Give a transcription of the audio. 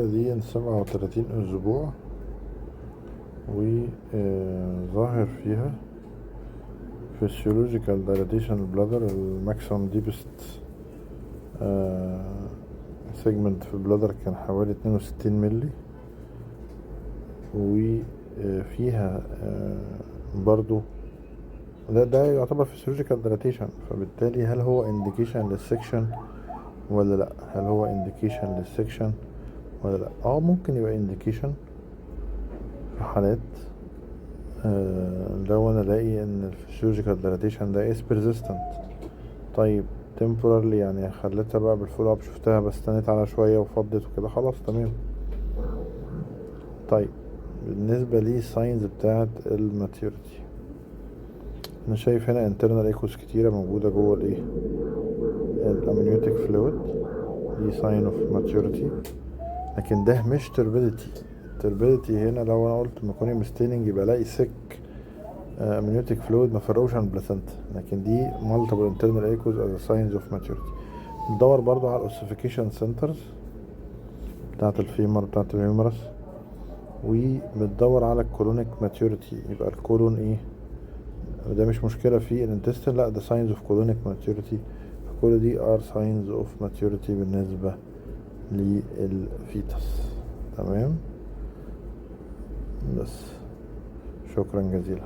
دي 37 أسبوع، وظاهر فيها physiological dilatation bladder الماكسيمم deepest segment في البلادر كان حوالي 62 ملي، وفيها برضو ده يعتبر physiological dilatation. فبالتالي هل هو indication للسكشن ولا لا؟ هل هو indication للسكشن ولا لا؟ ممكن يبقى indication في حالات لو انا الاقي ان الفسيولوجيكال ديلاتيشن ده is persistent. طيب temporarily يعني خليتها بقى بالفول اب، شفتها بس استنيت على شوية وفضت وكده، خلاص تمام. طيب بالنسبة لي ساينز بتاعت الماتيوريتي، انا شايف هنا internal ايكوز كتيرة موجودة جوه الايه الامنيوتيك فلويد، دي sign of maturity. لكن ده مش turbidity. turbidity هنا لو انا قلت ميكونيوم ستيننج يبقى الاقي سك amniotic fluid ما فرقوش عن البلاسنتا، لكن دي multiple internal echoes as a signs of maturity. ندور برضو على الاوسيفيكيشن سنترز بتاعت الفيمر بتاعت الهيومرس، وبتدور على الكولونيك ماتيوريتي. يبقى الكولون ايه؟ ده مش مشكلة في الانتستين، لا ده signs of colonic maturity. كل دي are signs of maturity بالنسبة للفيتس. تمام، بس شكرا جزيلا.